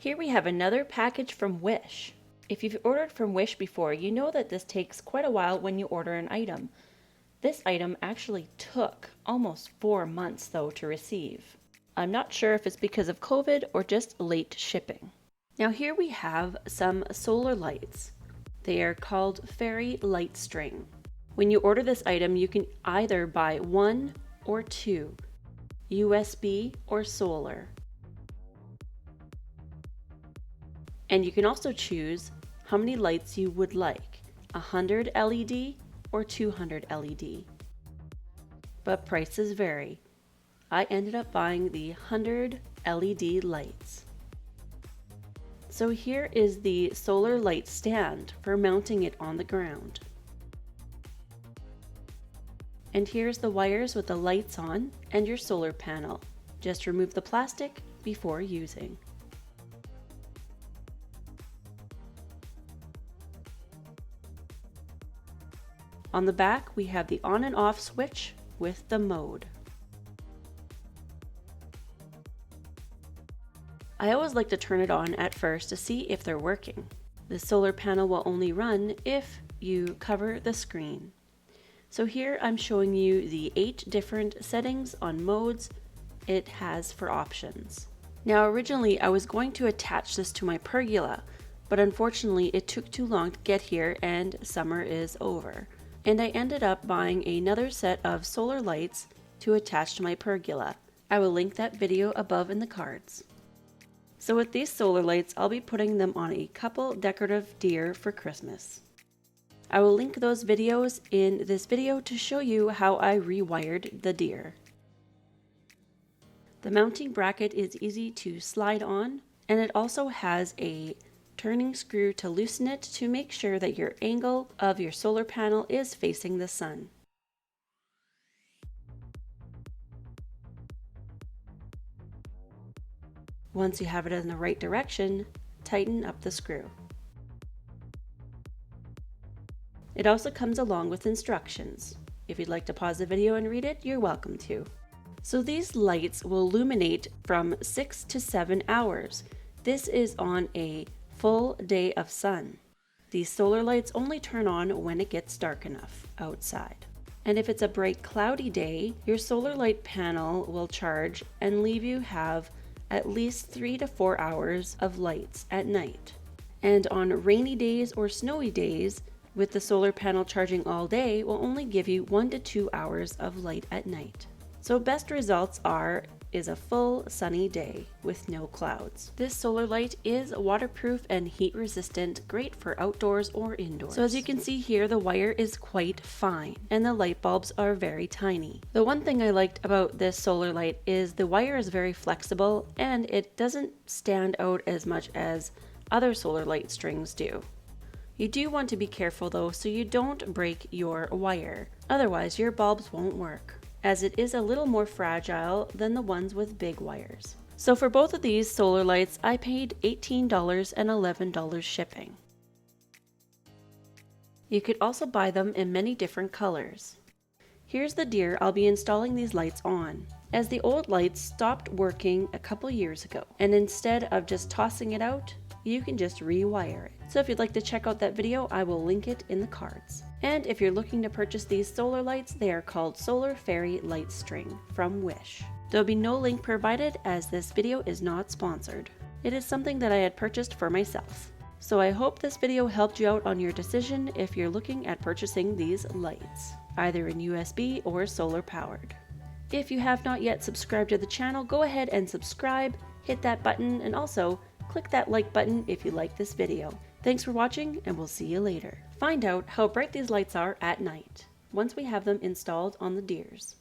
Here we have another package from Wish. If you've ordered from Wish before, you know that this takes quite a while when you order an item. This item actually took almost 4 months though to receive. I'm not sure if it's because of COVID or just late shipping. Now here we have some solar lights. They are called Fairy Light String. When you order this item, you can either buy 1 or 2, USB or solar. And you can also choose how many lights you would like, 100 LED or 200 LED. But prices vary. I ended up buying the 100 LED lights. So here is the solar light stand for mounting it on the ground. And here's the wires with the lights on and your solar panel. Just remove the plastic before using. On the back, we have the on and off switch with the mode. I always like to turn it on at first to see if they're working. The solar panel will only run if you cover the screen. So here I'm showing you the 8 different settings on modes it has for options. Now originally I was going to attach this to my pergola, but unfortunately it took too long to get here and summer is over. And I ended up buying another set of solar lights to attach to my pergola. I will link that video above in the cards. So with these solar lights, I'll be putting them on a couple decorative deer for Christmas. I will link those videos in this video to show you how I rewired the deer. The mounting bracket is easy to slide on, and it also has a turning screw to loosen it to make sure that your angle of your solar panel is facing the sun. Once you have it in the right direction, tighten up the screw. It also comes along with instructions. If you'd like to pause the video and read it, you're welcome to. So these lights will illuminate from 6 to 7 hours. This is on a full day of sun. These solar lights only turn on when it gets dark enough outside. And if it's a bright cloudy day, your solar light panel will charge and leave you have at least 3 to 4 hours of lights at night. And on rainy days or snowy days, with the solar panel charging all day, will only give you 1 to 2 hours of light at night. So best results is a full sunny day with no clouds. This solar light is waterproof and heat resistant, great for outdoors or indoors. So as you can see here, the wire is quite fine and the light bulbs are very tiny. The one thing I liked about this solar light is the wire is very flexible and it doesn't stand out as much as other solar light strings do. You do want to be careful though so you don't break your wire, otherwise your bulbs won't work, as it is a little more fragile than the ones with big wires. So for both of these solar lights, I paid $18 and $11 shipping. You could also buy them in many different colors. Here's the deer I'll be installing these lights on, as the old lights stopped working a couple years ago, and instead of just tossing it out, you can just rewire it. So if you'd like to check out that video, I will link it in the cards. And if you're looking to purchase these solar lights, they are called Solar Fairy Light String from Wish. There'll be no link provided as this video is not sponsored. It is something that I had purchased for myself. So I hope this video helped you out on your decision if you're looking at purchasing these lights, either in USB or solar powered. If you have not yet subscribed to the channel, go ahead and subscribe, hit that button, and also click that like button if you like this video. Thanks for watching, and we'll see you later. Find out how bright these lights are at night once we have them installed on the deers.